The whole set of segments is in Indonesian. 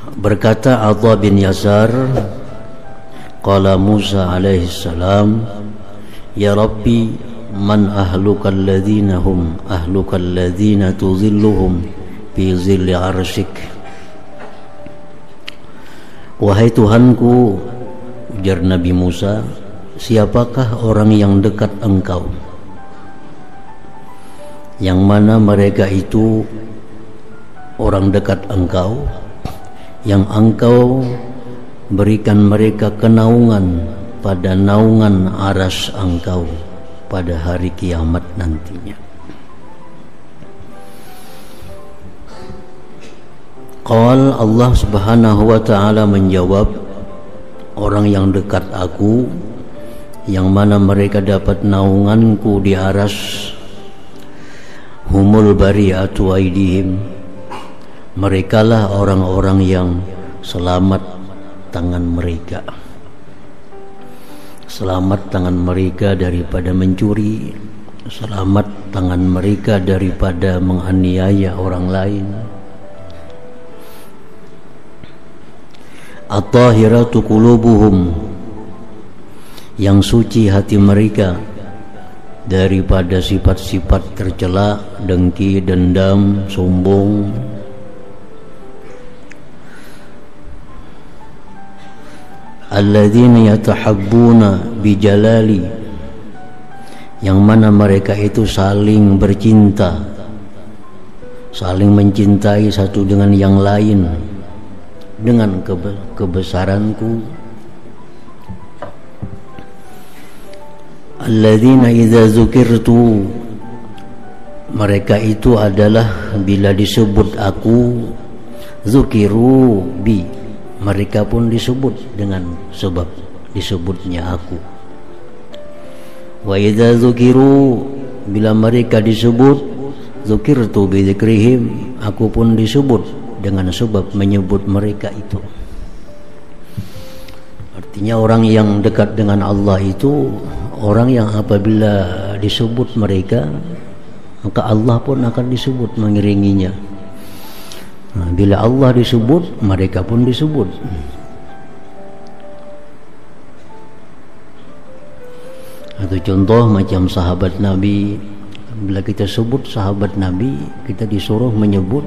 Berkata Atha bin Yasar, qala Musa alaihi salam, ya Rabbi, man ahlukal ladzina hum ahlukal ladzina tuzilluhum fi zilli arsyik. Wahai Tuhanku, ujar Nabi Musa, siapakah orang yang dekat engkau, yang mana mereka itu orang dekat engkau, yang engkau berikan mereka kenaungan pada naungan aras engkau pada hari kiamat nantinya. Qal, Allah subhanahu wa ta'ala menjawab, orang yang dekat aku, yang mana mereka dapat naunganku di aras, humul bari'atu aidihim, merekalah orang-orang yang selamat tangan mereka. Selamat tangan mereka daripada mencuri, selamat tangan mereka daripada menganiaya orang lain. At-tahiratu qulubuhum, yang suci hati mereka daripada sifat-sifat tercela, dengki, dendam, sombong. Alladzina yatahabbuna bijalali, yang mana mereka itu saling bercinta, saling mencintai satu dengan yang lain dengan kebesaranku. Alladzina idza zukirtu, mereka itu adalah bila disebut aku, zukiru bi, mereka pun disebut dengan sebab disebutnya aku. Wa idza zukiru, bila mereka disebut, zukirtu bi dzikrihim, aku pun disebut dengan sebab menyebut mereka itu. Artinya orang yang dekat dengan Allah itu orang yang apabila disebut mereka, maka Allah pun akan disebut mengiringinya. Nah, bila Allah disebut, mereka pun disebut. Atau contoh macam sahabat Nabi, bila kita sebut sahabat Nabi, kita disuruh menyebut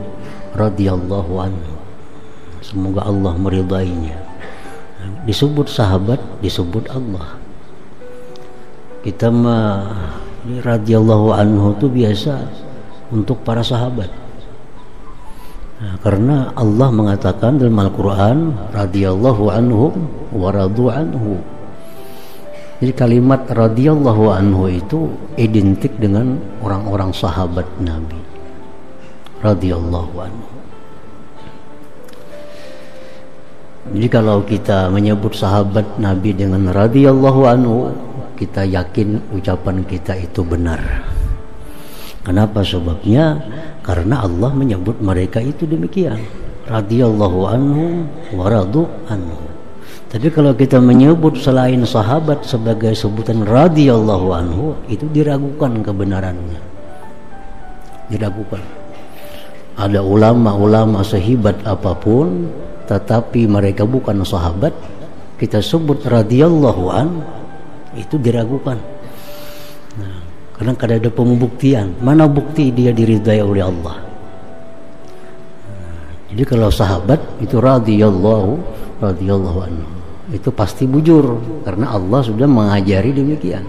radhiyallahu anhu, semoga Allah meridainya. Disebut sahabat, disebut Allah. Kita ini radhiyallahu anhu itu biasa untuk para sahabat. Nah, karena Allah mengatakan dalam Al-Quran, radhiyallahu anhum wa radu anhu. Jadi kalimat radhiyallahu anhu itu identik dengan orang-orang sahabat Nabi, radhiyallahu anhu. Jadi kalau kita menyebut sahabat Nabi dengan radhiyallahu anhu, kita yakin ucapan kita itu benar. Kenapa sebabnya? Karena Allah menyebut mereka itu demikian, radhiyallahu anhu wa radu anhu. Tapi kalau kita menyebut selain sahabat sebagai sebutan radhiyallahu anhu, itu diragukan kebenarannya, diragukan. Ada ulama-ulama sehebat apapun, tetapi mereka bukan sahabat, kita sebut radhiyallahu an, itu diragukan. Nah, karena kada ada pembuktian. Mana bukti dia diridai oleh Allah? Nah, jadi kalau sahabat itu radhiyallahu anhu, itu pasti bujur karena Allah sudah mengajari demikian.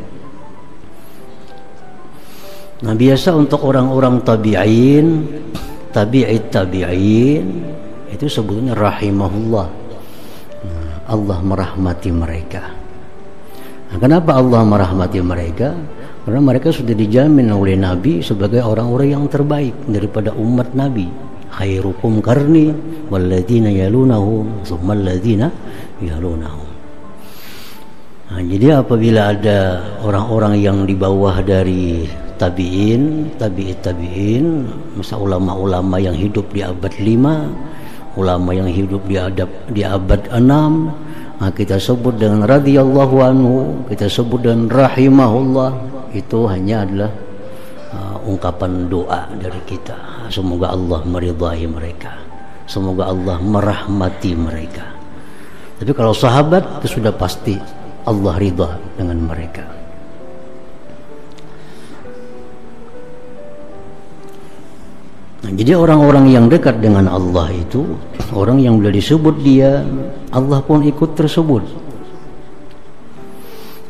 Nah, biasa untuk orang-orang tabi'in, tabi'in itu sebetulnya rahimahullah. Nah, Allah merahmati mereka. Nah, kenapa Allah merahmati mereka? Karena mereka sudah dijamin oleh Nabi sebagai orang-orang yang terbaik daripada umat Nabi. Khairukum qarni walladzina yalunahum tsumma alladzina yalunahum. Nah, jadi apabila ada orang-orang yang di bawah dari tabi'in, masa ulama-ulama yang hidup di abad 5, ulama yang hidup di abad 6, nah, kita sebut dengan radhiyallahu anhu, kita sebut dengan rahimahullah. Itu hanya adalah ungkapan doa dari kita, semoga Allah meridai mereka. semoga Allah merahmati mereka. Tapi kalau sahabat itu sudah pasti Allah ridha dengan mereka. Nah, jadi orang-orang yang dekat dengan Allah itu orang yang sudah disebut dia, Allah pun ikut tersebut.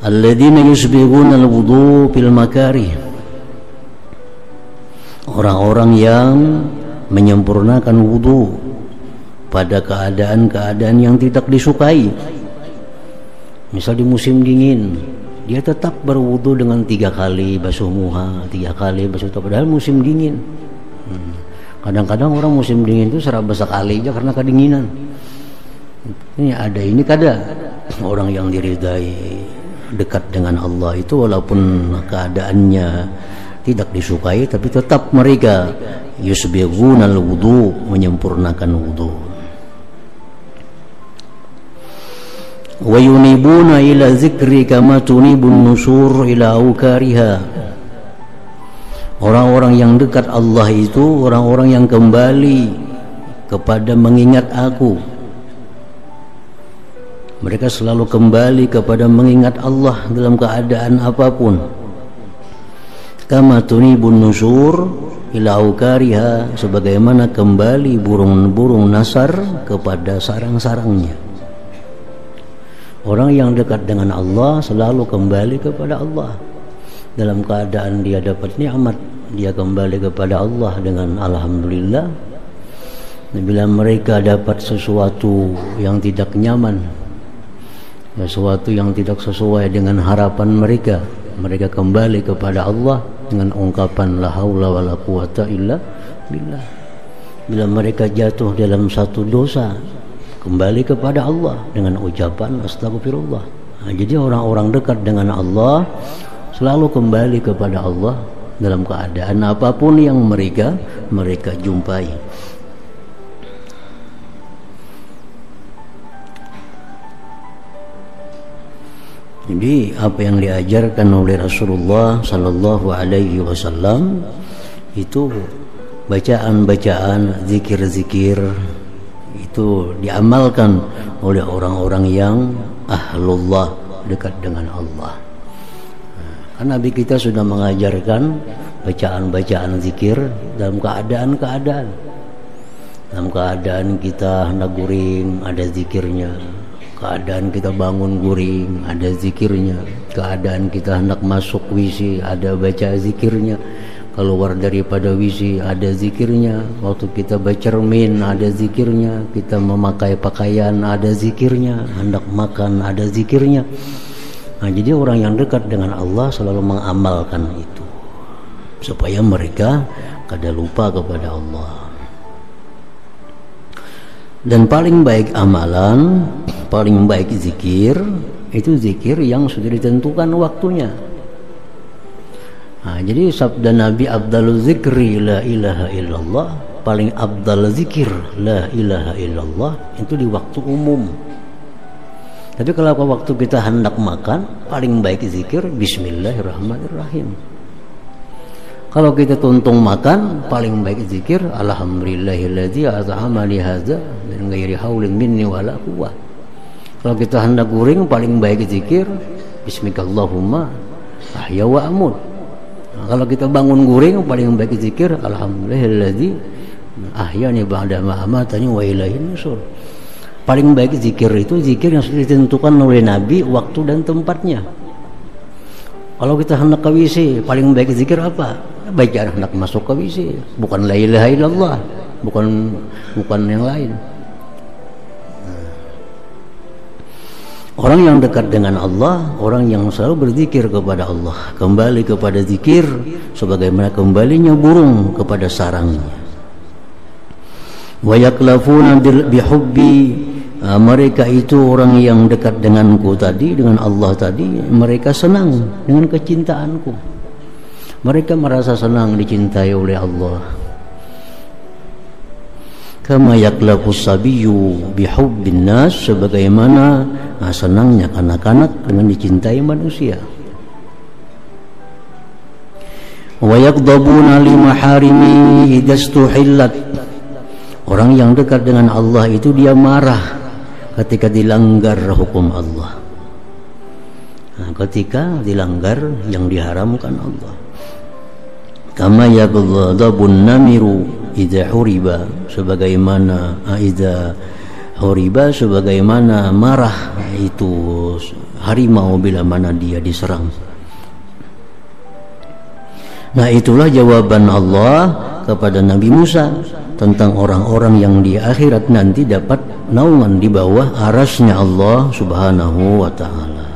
Alladzina yusbighuna al-wudu fil makarih, orang-orang yang menyempurnakan wudu pada keadaan-keadaan yang tidak disukai. Misal di musim dingin, dia tetap berwudu dengan 3 kali basuh muha, 3 kali basuh topi, padahal musim dingin. Kadang-kadang orang musim dingin itu seraba sekali aja karena kedinginan. Ini ada, ini kada orang yang diridai dekat dengan Allah itu walaupun keadaannya tidak disukai, tapi tetap mereka yusbighunal wudu, menyempurnakan wudu. Wa yunibuna ila zikri kama tunibun nusur ila aukariha. Orang-orang yang dekat Allah itu orang-orang yang kembali kepada mengingat aku. Mereka selalu kembali kepada mengingat Allah dalam keadaan apapun. Kama tunibun nusur ila aukariha, sebagaimana kembali burung-burung nasar kepada sarang-sarangnya. Orang yang dekat dengan Allah selalu kembali kepada Allah. Dalam keadaan dia dapat nikmat, dia kembali kepada Allah dengan alhamdulillah. Bila mereka dapat sesuatu yang tidak nyaman, sesuatu yang tidak sesuai dengan harapan mereka, mereka kembali kepada Allah dengan ungkapan la haula wala quwata illa billah. Bila mereka jatuh dalam satu dosa, kembali kepada Allah dengan ucapan astagfirullah. Nah, jadi orang-orang dekat dengan Allah selalu kembali kepada Allah dalam keadaan apapun yang mereka jumpai. Jadi apa yang diajarkan oleh Rasulullah sallallahu alaihi wasallam itu bacaan-bacaan, zikir-zikir itu diamalkan oleh orang-orang yang ahlullah, dekat dengan Allah. Kan Nabi kita sudah mengajarkan bacaan-bacaan zikir dalam keadaan-keadaan. Dalam keadaan kita hendak guring ada zikirnya, keadaan kita bangun guring ada zikirnya, keadaan kita hendak masuk WC ada baca zikirnya, keluar daripada WC ada zikirnya, waktu kita bercermin ada zikirnya, kita memakai pakaian ada zikirnya, hendak makan ada zikirnya. Nah, jadi orang yang dekat dengan Allah selalu mengamalkan itu supaya mereka kada lupa kepada Allah. Dan paling baik amalan, paling baik zikir itu zikir yang sudah ditentukan waktunya. Nah, jadi sabda Nabi afdalul zikri la ilaha illallah, paling afdal zikir la ilaha illallah itu di waktu umum. Tapi kalau waktu kita hendak makan, paling baik zikir bismillahirrahmanirrahim. Kalau kita tuntung makan, paling baik zikir alhamdulillahilladzi at'amani hadza min ghairi haulin minni wala quwwah. Kalau kita hendak guring, paling baik zikir bismikallahumma ahya wa amut. Nah, kalau kita bangun guring, paling baik zikir alhamdulillahilladzi ahyani ba'da ma amatani wa ilaihin nusur. Paling baik zikir itu zikir yang sudah ditentukan oleh Nabi waktu dan tempatnya. Kalau kita hendak ke WC, paling baik zikir apa? Bacaan hendak masuk ke WC, bukan la ilaha illallah, bukan yang lain. Orang yang dekat dengan Allah, orang yang selalu berzikir kepada Allah, kembali kepada zikir sebagaimana kembalinya burung kepada sarangnya. Wa yaklafuna bihubbi, mereka itu orang yang dekat denganku tadi, dengan Allah tadi, mereka senang dengan kecintaanku. Mereka merasa senang dicintai oleh Allah. Kama yaklafu sabiyyu bihubbin nas, sebagaimana senangnya kanak-kanak dengan dicintai manusia. Wa yaghdabuna li maharimi idza stuhillat, Orang yang dekat dengan Allah itu dia marah ketika dilanggar hukum Allah. Nah, ketika dilanggar yang diharamkan Allah. Kama yaghdhabun namiru idza huriba, sebagaimana sebagaimana marah itu harimau bila mana dia diserang. Nah, itulah jawaban Allah kepada Nabi Musa tentang orang-orang yang di akhirat nanti dapat naungan di bawah arasnya Allah Subhanahu wa ta'ala.